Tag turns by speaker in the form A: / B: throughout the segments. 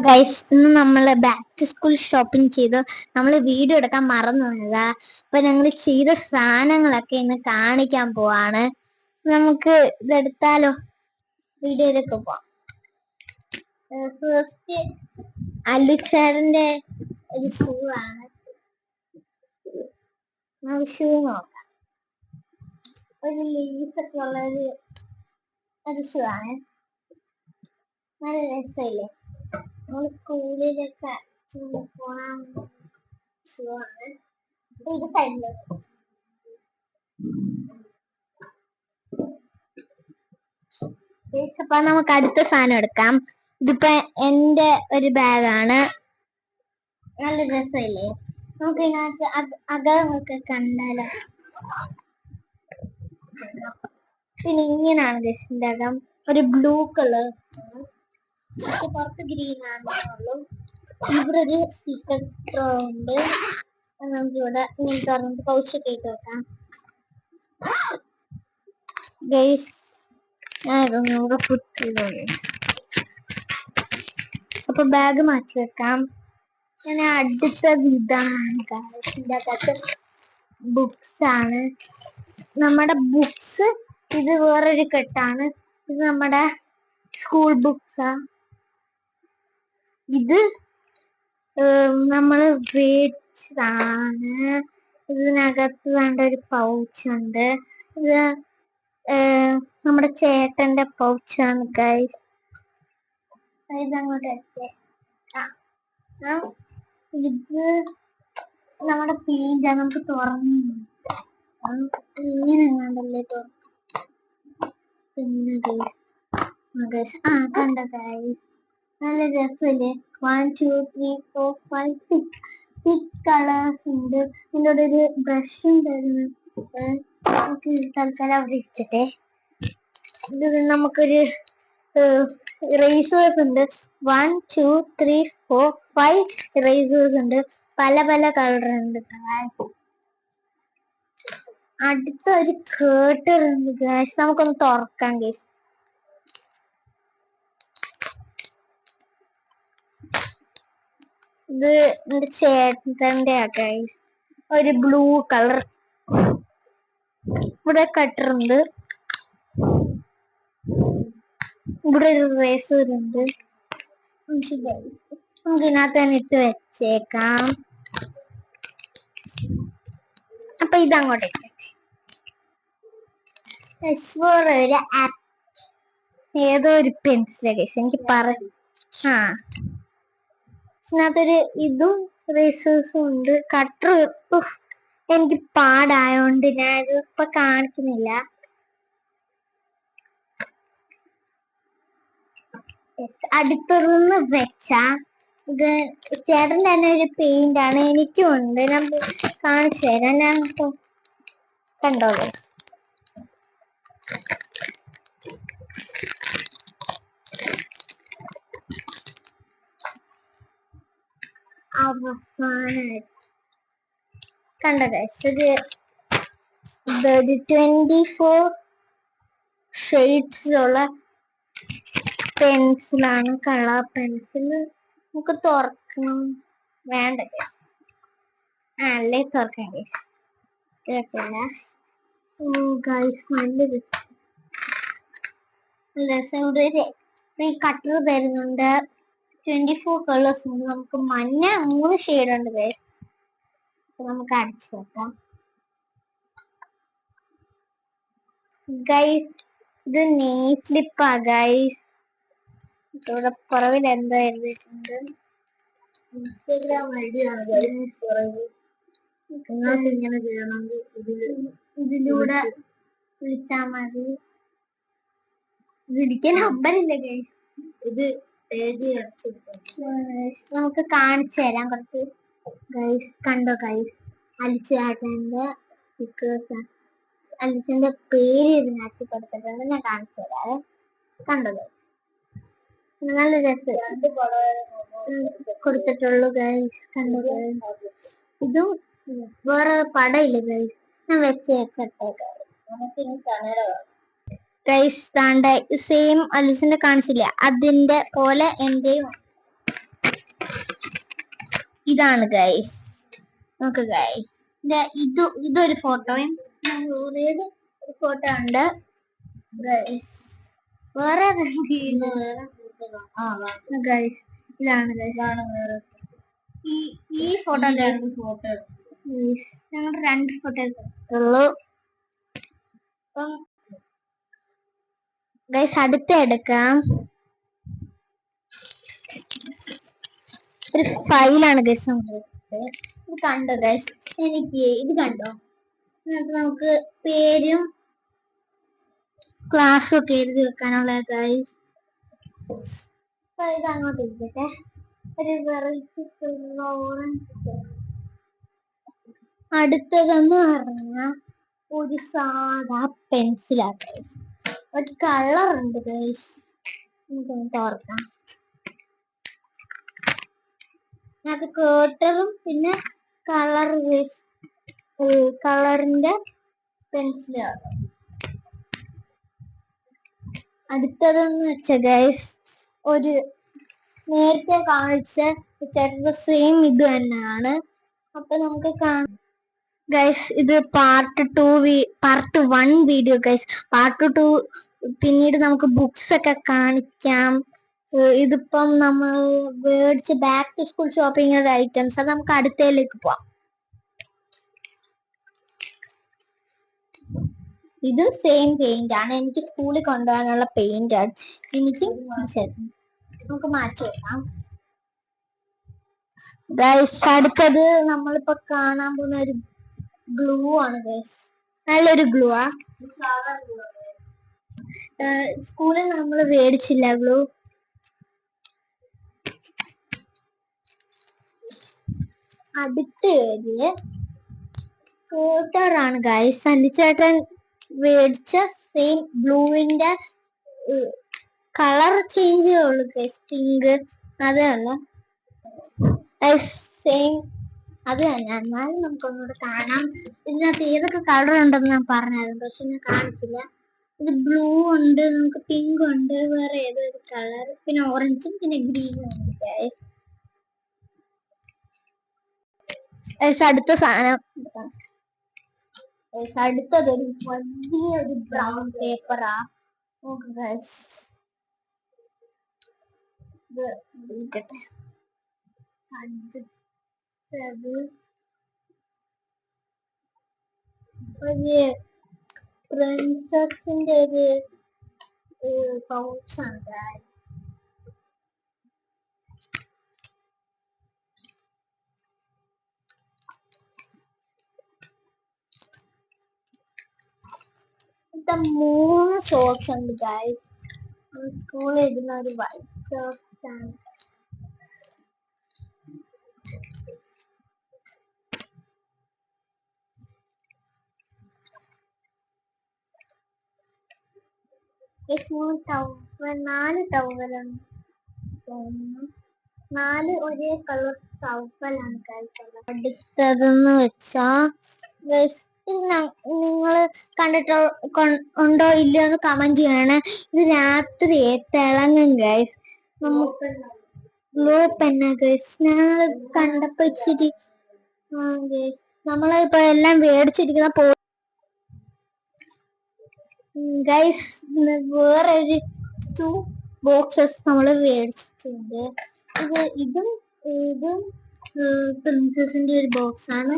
A: Guys, ഇന്ന് നമ്മള് back to school shopping ചെയ്തു. നമ്മള് വീഡിയോ എടുക്കാൻ മറന്നു പോയതാ. അപ്പൊ ഞങ്ങൾ ചെയ്ത സാധനങ്ങളൊക്കെ ഇന്ന് കാണിക്കാൻ പോവാണ്. നമുക്ക് ഇതെടുത്താലോ? വീഡിയോയിലേക്ക് പോവാം. ഫസ്റ്റ് അല്ലുച്ചേട്ടന്റെ ഒരു ഷൂ ആണ്. നമുക്ക് ഷൂ നോക്കാം. ഒരു ലീസൊക്കെ ഉള്ള ഒരു ഷൂ ആണ്. നല്ല രസമില്ലേ? നമ്മൾ സ്കൂളിലൊക്കെ പോകാൻ ഷൂ ആണ്. ഇത് സൈഡിലോട്ട്. അപ്പൊ നമുക്ക് അടുത്ത സാധനം എടുക്കാം. ഇതിപ്പോ എന്റെ ഒരു ബാഗാണ്. നല്ല രസമില്ലേ? നമുക്ക് ഇതിനകത്ത് അകമൊക്കെ കണ്ടാലോ? പിന്നെ ഇങ്ങനെയാണ് ഇതിന്റെ അകം. ഒരു ബ്ലൂ കളർ, പുറത്ത് ഗ്രീൻ ആണുള്ളൂ. ഇവിടെ ഒരു സീക്രട്ട് ഡ്രോ ഉണ്ട്. നമുക്ക് ഇവിടെ ഇങ്ങനെ തുറന്നിട്ട് പൗച്ചൊക്കെ ഇട്ട് വെക്കാം. ഗൈസ്, അപ്പൊ ബാഗ് മാറ്റി വെക്കാം. ഞാൻ അടുത്തത് ഇതാണ് ഗൈസ്. ഇതിന്റെ അകത്ത് ബുക്സ് ആണ്. നമ്മുടെ ബുക്സ് ഇത് വേറൊരു കെട്ടാണ്. ഇത് നമ്മുടെ സ്കൂൾ ബുക്സാ. ഇത് നമ്മള് മേടിച്ചതാണ്. ഇതിനകത്ത് വേണ്ട ഒരു പൗച്ചുണ്ട്. ഇത് നമ്മുടെ ചേട്ടന്റെ പൗച്ചാണ് ഗൈസ്. ഇതങ്ങോട്ട് ഇത് നമ്മുടെ പെയിന്റ് നമുക്ക് തുറന്നു ഇങ്ങനെ കണ്ടല്ലേ പിന്നെ കണ്ട ഗൈസ്, നല്ല രസമില്ലേ? 1 2 3 4 5 6 കളേഴ്സ് ഉണ്ട്. ഇതിൻ്റെ ഒരു ബ്രഷും തരുന്നുണ്ട്. നമുക്ക് തൽക്കാലം അവിടെ ഇട്ടിട്ടെ. ഇത് നമുക്കൊരു ഇറേസേഴ്സ് ഉണ്ട്. 1 2 3 4 5 ഇറേസേഴ്സ് ഉണ്ട്. പല പല കളർ ഉണ്ട്. അടുത്ത ഒരു കേട്ടർ ഉണ്ട് ഗൈസ്. നമുക്കൊന്ന് തുറക്കാം ഗൈസ്. ഇത് എന്റെ ചേട്ടന്റെ ഗൈസ്. ഒരു ബ്ലൂ കളർ. ഇവിടെ കട്ടറുണ്ട്. ഇവിടെ ഒരു റേസർ ഉണ്ട്. നമുക്ക് ഇതിനകത്ത് തന്നെ ഇട്ട് വെച്ചേക്കാം. അപ്പൊ ഇതങ്ങോട്ട് ഒരു ആപ്പ്, ഏതോ ഒരു പെൻസിൽ ഗൈസ്. എനിക്ക് ഇതിനകത്തൊരു ഇതും റേസേഴ്സും ഉണ്ട്. കട്ടർ എനിക്ക് പാടായോണ്ട് ഞാൻ ഇത് ഇപ്പൊ കാണിക്കുന്നില്ല. അടുത്തൊന്ന് വെച്ചാ ഇത് ചേട്ടൻ തന്നെ ഒരു പെയിന്റ് ആണ്. എനിക്കും ഉണ്ട്. ഞാൻ കാണിച്ചു തരാം. ഞാൻ കണ്ടോളൂ. അവസാനായിട്ട് കണ്ടത് ഒരു 24 ഷെയ്ഡ്സിലുള്ള പെൻസിലാണ്. Colour pencil. നമുക്ക് തുറക്കണം. വേണ്ട അല്ലേ? തുറക്കാൻ കേട്ടില്ല ഗൈസ്. നല്ല രസം. ഇവിടെ ഈ കട്ടർ തരുന്നുണ്ട്. 24 കളേഴ്സ് ഉണ്ട്. നമുക്ക് മഞ്ഞ 3 ഷെയ്ഡ് ഉണ്ട് ഗൈസ്. നമുക്ക് അടിച്ചു വെക്കാം ഗൈസ്. ഇത് നെയിൽ സ്ലിപ്പാ ഗൈസ്. ഇവിടെ പുറവിൽ എന്താ എഴുതിയിട്ടുണ്ട്? ഇൻസ്റ്റഗ്രാം ഐഡി ആണ് ഗൈസ്. നിങ്ങൾക്ക് ഇങ്ങനെ ചെയ്യണമെങ്കിൽ ഇതിലൂടെ വിളിച്ചാൽ മതി. വിളിക്കാൻ നമ്പറില്ല ഗൈസ്. ഇത് പേജ് നമുക്ക് കാണിച്ചു തരാം കുറച്ച് ഗൈസ്. കണ്ടോ ഗൈസ്? അലിച്ചേട്ടന്റെ സ്റ്റിക്കേഴ്സ്. അലിച്ചന്റെ പേര് ഇതിനകത്ത് കൊടുത്തിട്ടുണ്ട്. ഞാൻ കാണിച്ചു തരാവേ. കണ്ടോ ഗൈസ്? നല്ല രസം കൊടുത്തിട്ടുള്ളൂ ഗൈസ്. കണ്ടോ ഗൈസ്? ഇതും വേറെ പടയില്ല ഗൈസ്. ഞാൻ വെച്ചേക്കട്ടെ ഗൈസ്. താണ്ട സെയിം അലൂസിന്റെ കാണിച്ചില്ല, അതിന്റെ പോലെ എന്റെയും ഇതാണ് ഗൈസ്, നോക്ക് ഗൈസ്, ഇതൊരു ഫോട്ടോയും ഒരു ഫോട്ടോ ഉണ്ട് ഗൈസ്. വേറെ ഗൈസ് ഇതാണ് ഈ ഫോട്ടോ ഞങ്ങളുടെ 2 ഫോട്ടോ ഉള്ളൂ. അപ്പം ഗൈസ് അടുത്ത എടുക്കാം. ഒരു ഫയലാണ് ഗൈസ് ഇത് കണ്ടോ ഗൈസ്? എനിക്ക് ഇത് കണ്ടോ? നമുക്ക് പേരും ക്ലാസ്സും ഒക്കെ എഴുതി വെക്കാനുള്ള ഗൈസ്. അപ്പൊ ഇത് അങ്ങോട്ട് ഇരിക്കട്ടെ. ഒരു വെറൈറ്റി ഓറഞ്ച്. അടുത്തതെന്ന് പറഞ്ഞാൽ ഒരു സാധാ പെൻസിലാണ് ഗൈസ്. ഒരു കളർ ഉണ്ട് ഗൈസ്, നമുക്കൊന്ന് തുറക്കാം. അത് കേട്ടറും പിന്നെ കളറിന്റെ പെൻസിലാണ്. അടുത്തതെന്ന് വെച്ച ഗൈസ് ഒരു നേരത്തെ കാണിച്ച ചേട്ടന്റെ സെയിം ഇത് തന്നെയാണ്. അപ്പൊ നമുക്ക് കാണാം ഗൈസ്. ഇത് പാർട്ട് 1 വീഡിയോ ഗൈസ്. പാർട്ട് 2 പിന്നീട് നമുക്ക് ബുക്സ് ഒക്കെ കാണിക്കാം. ഇതിപ്പം നമ്മൾ മേടിച്ച back to school shopping items. അത് നമുക്ക് അടുത്തതിലേക്ക് പോവാം. ഇത് സെയിം പെയിന്റ് ആണ്, എനിക്ക് സ്കൂളിൽ കൊണ്ടുപോകാനുള്ള പെയിന്റ് ആണ്. എനിക്കും നമുക്ക് മാറ്റി വെക്കാം ഗൈസ്. അടുത്തത് നമ്മളിപ്പോ കാണാൻ പോകുന്ന ഒരു ഗ്ലൂ ആണ് ഗൈസ്. നല്ലൊരു ഗ്ലൂ ആ. സ്കൂളിൽ നമ്മൾ മേടിച്ചില്ല ഗ്ലൂ. അടുത്തത് ആണ് ഗൈസ്. അല്ലിച്ചേട്ടൻ മേടിച്ച സെയിം ബ്ലൂവിന്റെ കളർ ചേഞ്ച് ചെയ്യുള്ളൂ ഗൈസ്. പിങ്ക് അതേ ഉള്ളു സെയിം അത് തന്നെ. എന്നാലും നമുക്കൊന്നുകൂടെ കാണാം. ഇതിനകത്ത് ഏതൊക്കെ കളർ ഉണ്ടെന്ന് ഞാൻ പറഞ്ഞായിരുന്നു, പക്ഷെ ഞാൻ കാണിച്ചില്ല. ഇത് ബ്ലൂ ഉണ്ട്, നമുക്ക് പിങ്ക് ഉണ്ട്, വേറെ ഏതൊരു കളർ, പിന്നെ ഓറഞ്ചും പിന്നെ ഗ്രീനും ഉണ്ട് ഗൈസ്. അടുത്ത സാധനം അടുത്തതൊരു വലിയൊരു ബ്രൗൺ പേപ്പറാ. ഇത് ഇരിക്കട്ടെ. അടുത്തത് ഒരു പ്രിൻസസിന്റെ ഒരു പൗച്ചാണ്. ഇത് 3 സോക്സ് ഉണ്ട് ഗൈസ്. സ്കൂളിൽ ഇടുന്ന ഒരു വൈറ്റ് സോക്സ് ആണ്. നാല് ടവലാണ്, 4 ഒരേ കളർ ടവലാണ് കഴിച്ചുള്ളത്. അടുത്തതെന്ന് വെച്ചാ നിങ്ങൾ കണ്ടിട്ടോ ഉണ്ടോ ഇല്ലയോ എന്ന് കമന്റ് ചെയ്യണേ. ഇത് രാത്രി തിളങ്ങും ഗൈസ്. Glue Peña guys. ഞങ്ങള് കണ്ടപ്പോ ഇച്ചിരി നമ്മളിപ്പോ എല്ലാം മേടിച്ചിരിക്കുന്ന ഗൈസ്. വേറെ ഒരു 2 ബോക്സസ് നമ്മൾ മേടിച്ചിട്ടുണ്ട്. ഇതും പ്രിൻസസിന്റെ ഒരു ബോക്സ് ആണ്.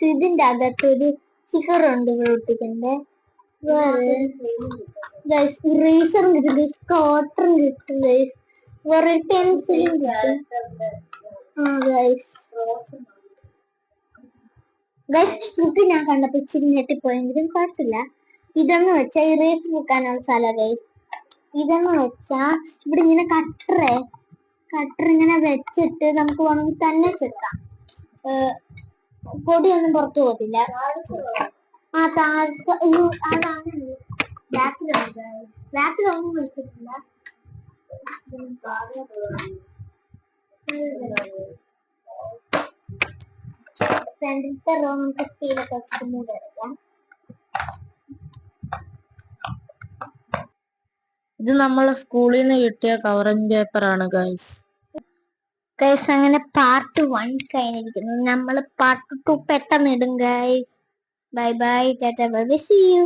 A: ഇതിന്റെ അകത്തൊരു സ്റ്റിക്കർ ഉണ്ട് ഒട്ടിക്കണ്ടേ. ഇറേസറും കിട്ടും, സ്കോട്ടറും കിട്ടും, വേറെ പെൻസിലും കിട്ടും. ഇത് ഞാൻ കണ്ടപ്പോ ഇച്ചിരി ഞെട്ടിപ്പോയെങ്കിലും കുഴപ്പമില്ല. ഇതെന്ന് വെച്ചാ ഇറേസ് വെക്കാനുള്ള സ്ഥലം ഗൈസ്. ഇതെന്ന് വെച്ചാ ഇവിടെ ഇങ്ങനെ കട്ടർ ഇങ്ങനെ വെച്ചിട്ട് നമുക്ക് വേണമെങ്കിൽ തന്നെ ചെത്താം. പൊടിയൊന്നും പുറത്തു പോകത്തില്ല. താഴത്തെ അതാണ് ബാക്കിലൊന്നും വെച്ചിട്ടില്ല. ഫ്രണ്ടിലത്തെ റോ നമുക്ക് സ്റ്റീലൊക്കെ വെച്ചിട്ട് മൂടിയെടുക്കാം.
B: ഇത് നമ്മളെ സ്കൂളിൽ നിന്ന് കിട്ടിയ കവറിംഗ് പേപ്പർ ആണ് ഗൈസ്.
A: ഗൈസ് അങ്ങനെ പാർട്ട് 1 കഴിഞ്ഞിരിക്കുന്നു. നമ്മൾ പാർട്ട് 2 പെട്ടെന്ന് ഇടും guys. Bye bye, tata, bye bye, see U.